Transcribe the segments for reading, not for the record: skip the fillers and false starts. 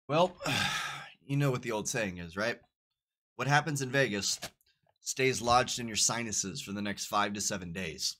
Well, you know what the old saying is, right? What happens in Vegas stays lodged in your sinuses for the next 5 to 7 days.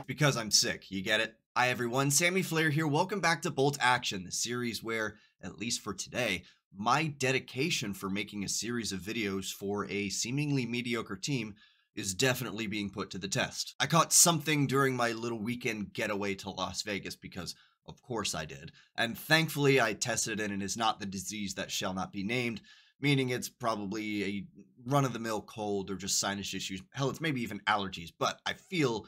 Because I'm sick, you get it? Hi everyone, Sammy Flair here. Welcome back to Bolt Action, the series where, at least for today, my dedication for making a series of videos for a seemingly mediocre team is definitely being put to the test. I caught something during my little weekend getaway to Las Vegas because of course I did, and thankfully I tested it and it is not the disease that shall not be named, meaning it's probably a run-of-the-mill cold or just sinus issues. Hell, it's maybe even allergies, but I feel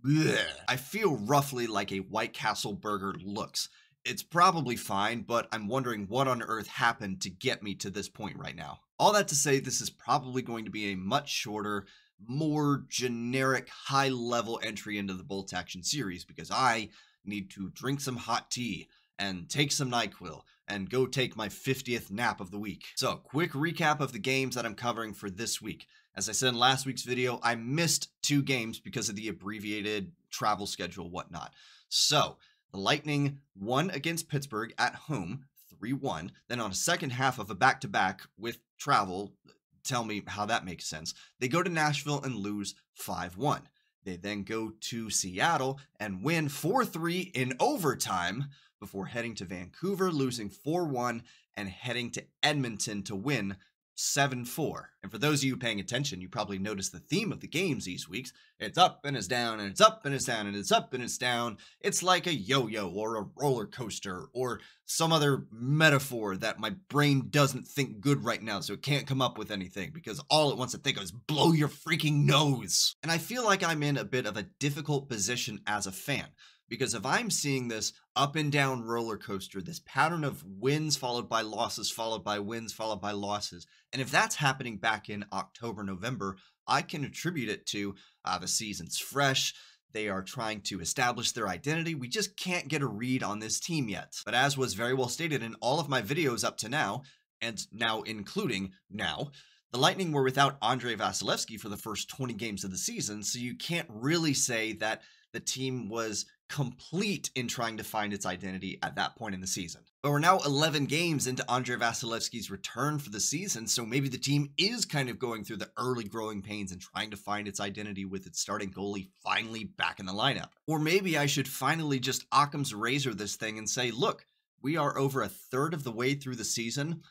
bleh. I feel roughly like a White Castle burger looks. It's probably fine, but I'm wondering what on earth happened to get me to this point right now. All that to say, this is probably going to be a much shorter, more generic, high-level entry into the Bolt Action series because I need to drink some hot tea and take some NyQuil and go take my 50th nap of the week. So, quick recap of the games that I'm covering for this week. As I said in last week's video, I missed 2 games because of the abbreviated travel schedule, whatnot. So, the Lightning won against Pittsburgh at home, 3-1. Then on a second half of a back-to-back with travel, tell me how that makes sense, they go to Nashville and lose 5-1. They then go to Seattle and win 4-3 in overtime before heading to Vancouver, losing 4-1, and heading to Edmonton to win 7-4. And for those of you paying attention, you probably noticed the theme of the games these weeks. It's up and it's down, and it's up and it's down, and it's up and it's down. It's like a yo-yo or a roller coaster or some other metaphor that my brain doesn't think good right now, so it can't come up with anything because all it wants to think of is blow your freaking nose. And I feel like I'm in a bit of a difficult position as a fan. Because if I'm seeing this up and down roller coaster, this pattern of wins followed by losses, followed by wins, followed by losses, and if that's happening back in October, November, I can attribute it to the season's fresh. They are trying to establish their identity. We just can't get a read on this team yet. But as was very well stated in all of my videos up to now, and now including now, the Lightning were without Andrei Vasilevsky for the first 20 games of the season, so you can't really say that the team was complete in trying to find its identity at that point in the season. But we're now 11 games into Andrei Vasilevsky's return for the season, so maybe the team is kind of going through the early growing pains and trying to find its identity with its starting goalie finally back in the lineup. Or maybe I should finally just Occam's razor this thing and say, look, we are over a third of the way through the season.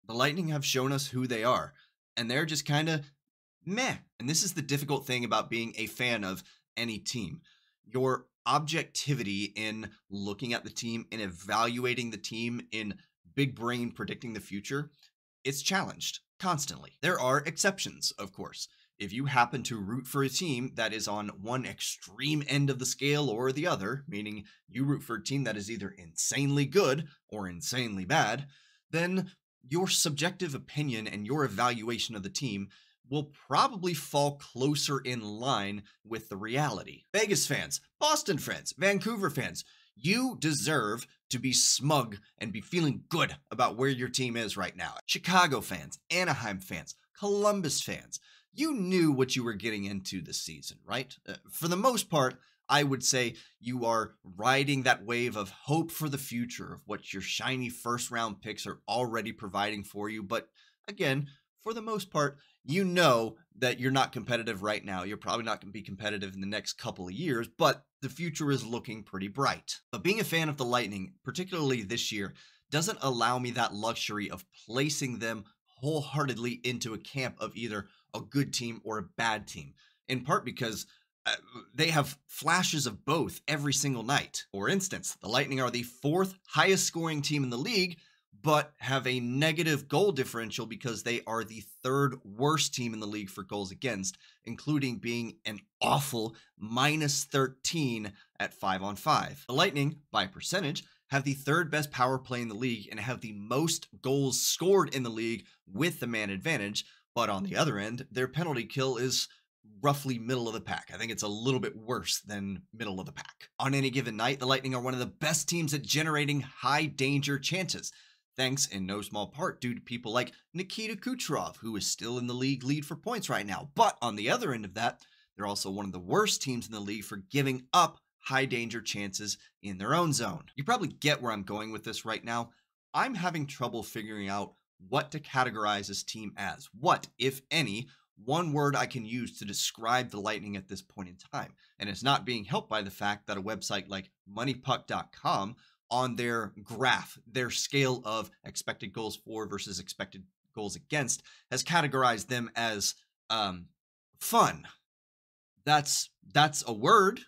The Lightning have shown us who they are, and they're just kind of meh. And this is the difficult thing about being a fan of any team. Your objectivity in looking at the team and evaluating the team in big brain predicting the future, it's challenged constantly. There are exceptions, of course. If you happen to root for a team that is on one extreme end of the scale or the other, meaning you root for a team that is either insanely good or insanely bad, then your subjective opinion and your evaluation of the team will probably fall closer in line with the reality. Vegas fans, Boston fans, Vancouver fans, you deserve to be smug and be feeling good about where your team is right now. Chicago fans, Anaheim fans, Columbus fans, you knew what you were getting into this season, right? For the most part, I would say you are riding that wave of hope for the future of what your shiny first round picks are already providing for you. But again, for the most part, you know that you're not competitive right now. You're probably not going to be competitive in the next couple of years, but the future is looking pretty bright. But being a fan of the Lightning, particularly this year, doesn't allow me that luxury of placing them wholeheartedly into a camp of either a good team or a bad team, in part because they have flashes of both every single night. For instance, the Lightning are the 4th highest scoring team in the league, but have a negative goal differential because they are the 3rd worst team in the league for goals against, including being an awful -13 at 5-on-5. The Lightning, by percentage, have the 3rd best power play in the league and have the most goals scored in the league with the man advantage, but on the other end, their penalty kill is roughly middle of the pack. I think it's a little bit worse than middle of the pack. On any given night, the Lightning are one of the best teams at generating high danger chances, thanks in no small part due to people like Nikita Kucherov, who is still in the league lead for points right now. But on the other end of that, they're also one of the worst teams in the league for giving up high danger chances in their own zone. You probably get where I'm going with this right now. I'm having trouble figuring out what to categorize this team as. What, if any, one word I can use to describe the Lightning at this point in time. And it's not being helped by the fact that a website like moneypuck.com, on their graph, their scale of expected goals for versus expected goals against, has categorized them as fun. That's a word.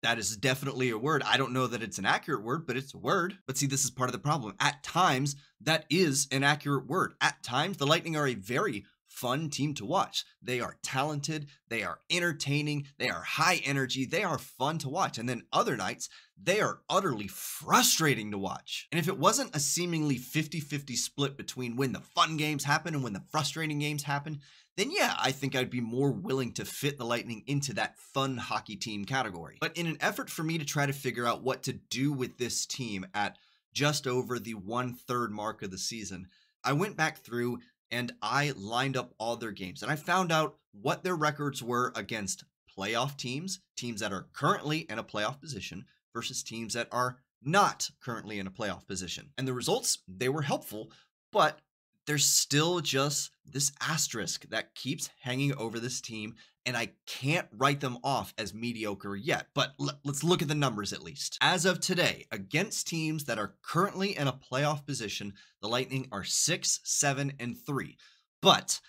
That is definitely a word. I don't know that it's an accurate word, but it's a word. But see, this is part of the problem. At times, that is an accurate word. At times, the Lightning are a very fun team to watch. They are talented, they are entertaining, they are high energy, they are fun to watch. And then other nights, they are utterly frustrating to watch. And if it wasn't a seemingly 50-50 split between when the fun games happen and when the frustrating games happen, then yeah, I think I'd be more willing to fit the Lightning into that fun hockey team category. But in an effort for me to try to figure out what to do with this team at just over the 1/3 mark of the season, I went back through and I lined up all their games, and I found out what their records were against playoff teams, teams that are currently in a playoff position versus teams that are not currently in a playoff position. And the results, they were helpful, but there's still just this asterisk that keeps hanging over this team, and I can't write them off as mediocre yet. But let's look at the numbers at least. As of today, against teams that are currently in a playoff position, the Lightning are 6, 7, and 3. But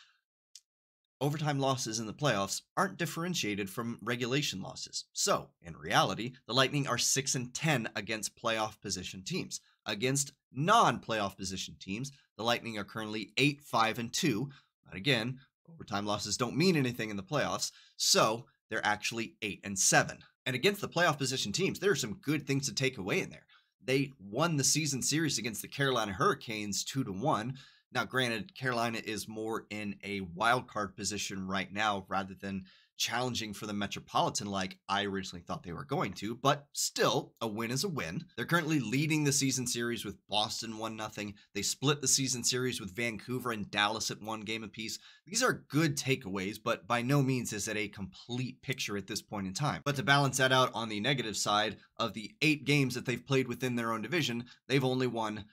overtime losses in the playoffs aren't differentiated from regulation losses. So, in reality, the Lightning are 6 and 10 against playoff position teams. Against non-playoff position teams, the Lightning are currently 8, 5, and 2. But again, overtime losses don't mean anything in the playoffs, so they're actually 8 and 7. And against the playoff position teams, there are some good things to take away in there. They won the season series against the Carolina Hurricanes 2-1. Now, granted, Carolina is more in a wild card position right now rather than challenging for the Metropolitan like I originally thought they were going to, but still, a win is a win. They're currently leading the season series with Boston 1-0. They split the season series with Vancouver and Dallas at 1 game apiece. These are good takeaways, but by no means is it a complete picture at this point in time. But to balance that out on the negative side, of the 8 games that they've played within their own division, they've only won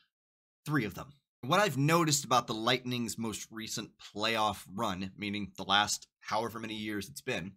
3 of them. What I've noticed about the Lightning's most recent playoff run, meaning the last however many years it's been,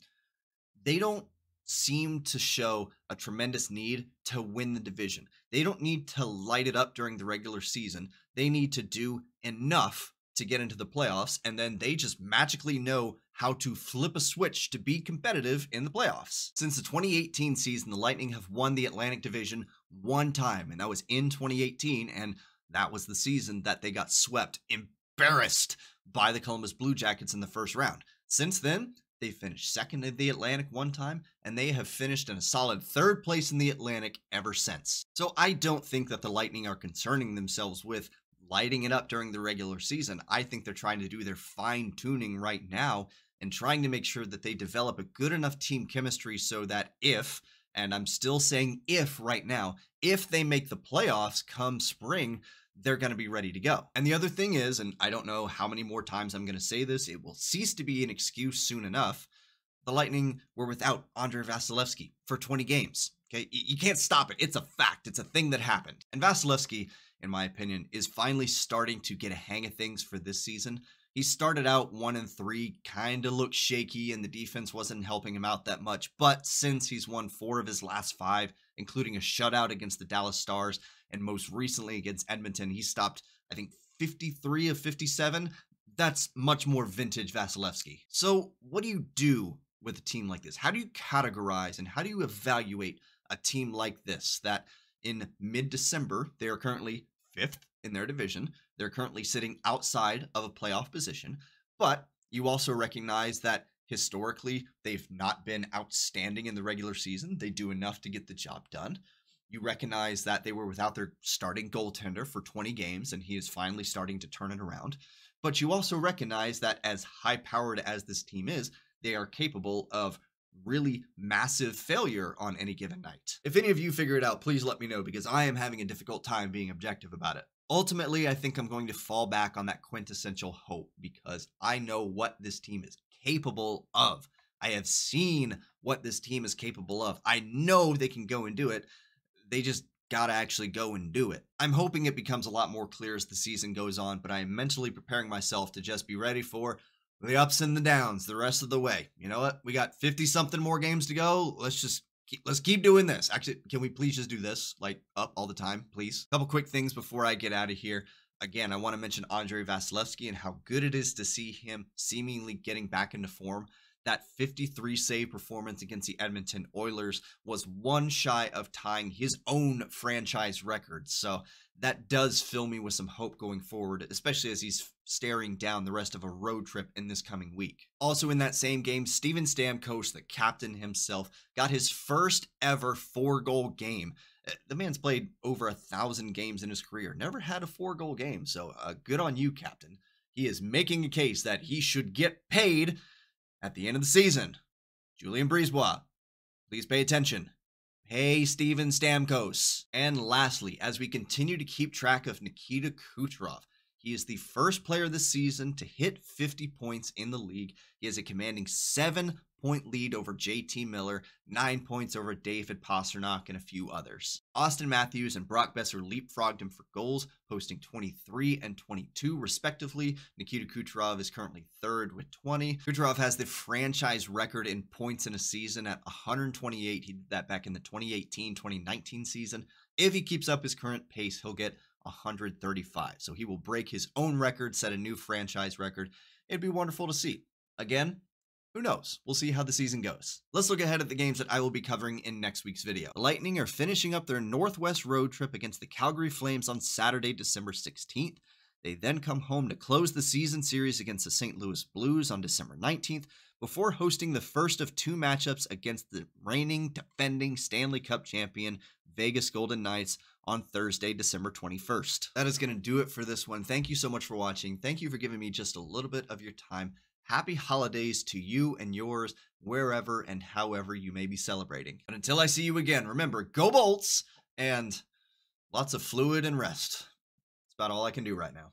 they don't seem to show a tremendous need to win the division. They don't need to light it up during the regular season. They need to do enough to get into the playoffs, and then they just magically know how to flip a switch to be competitive in the playoffs. Since the 2018 season, the Lightning have won the Atlantic Division 1 time, and that was in 2018, and that was the season that they got swept, embarrassed by the Columbus Blue Jackets in the first round. Since then, they finished 2nd in the Atlantic 1 time, and they have finished in a solid 3rd place in the Atlantic ever since. So I don't think that the Lightning are concerning themselves with lighting it up during the regular season. I think they're trying to do their fine-tuning right now and trying to make sure that they develop a good enough team chemistry so that if, and I'm still saying if right now, if they make the playoffs come spring, they're going to be ready to go. And the other thing is, and I don't know how many more times I'm going to say this, it will cease to be an excuse soon enough, the Lightning were without Andrei Vasilevskiy for 20 games. Okay, you can't stop it. It's a fact. It's a thing that happened. And Vasilevskiy, in my opinion, is finally starting to get a hang of things for this season. He started out 1-3, kind of looked shaky, and the defense wasn't helping him out that much. But since he's won 4 of his last 5, including a shutout against the Dallas Stars, and most recently against Edmonton, he stopped, I think, 53 of 57. That's much more vintage Vasilevskiy. So what do you do with a team like this? How do you categorize and how do you evaluate a team like this that in mid-December, they are currently 5th in their division. They're currently sitting outside of a playoff position, but you also recognize that historically, they've not been outstanding in the regular season. They do enough to get the job done. You recognize that they were without their starting goaltender for 20 games, and he is finally starting to turn it around. But you also recognize that as high-powered as this team is, they are capable of really massive failure on any given night. If any of you figure it out, please let me know, because I am having a difficult time being objective about it. Ultimately, I think I'm going to fall back on that quintessential hope, because I know what this team is capable of. I have seen what this team is capable of. I know they can go and do it. They just gotta actually go and do it. I'm hoping it becomes a lot more clear as the season goes on, but I am mentally preparing myself to just be ready for the ups and the downs the rest of the way. You know what? We got 50 something more games to go. Let's keep doing this. Actually, can we please just do this like up all the time, please? A couple quick things before I get out of here. Again, I want to mention Andrei Vasilevskiy and how good it is to see him seemingly getting back into form. That 53 save performance against the Edmonton Oilers was one shy of tying his own franchise record. So that does fill me with some hope going forward, especially as he's staring down the rest of a road trip in this coming week. Also in that same game, Steven Stamkos, the captain himself, got his first ever 4-goal game. The man's played over 1,000 games in his career, never had a 4-goal game. So good on you, Captain. He is making a case that he should get paid at the end of the season. Julien BriseBois, please pay attention. Hey, Steven Stamkos. And lastly, as we continue to keep track of Nikita Kucherov, he is the first player this season to hit 50 points in the league. He has a commanding 7-point lead over JT Miller, 9 points over David Pastrnak, and a few others. Austin Matthews and Brock Besser leapfrogged him for goals, posting 23 and 22 respectively. Nikita Kucherov is currently third with 20. Kucherov has the franchise record in points in a season at 128. He did that back in the 2018-2019 season. If he keeps up his current pace, he'll get 135. So he will break his own record, set a new franchise record. It'd be wonderful to see. Again, who knows? We'll see how the season goes. Let's look ahead at the games that I will be covering in next week's video. The Lightning are finishing up their Northwest road trip against the Calgary Flames on Saturday, December 16th. They then come home to close the season series against the St. Louis Blues on December 19th, before hosting the first of 2 matchups against the reigning, defending Stanley Cup champion Vegas Golden Knights on Thursday, December 21st. That is going to do it for this one. Thank you so much for watching. Thank you for giving me just a little bit of your time. Happy holidays to you and yours, wherever and however you may be celebrating. But until I see you again, remember, go Bolts, and lots of fluid and rest. That's about all I can do right now.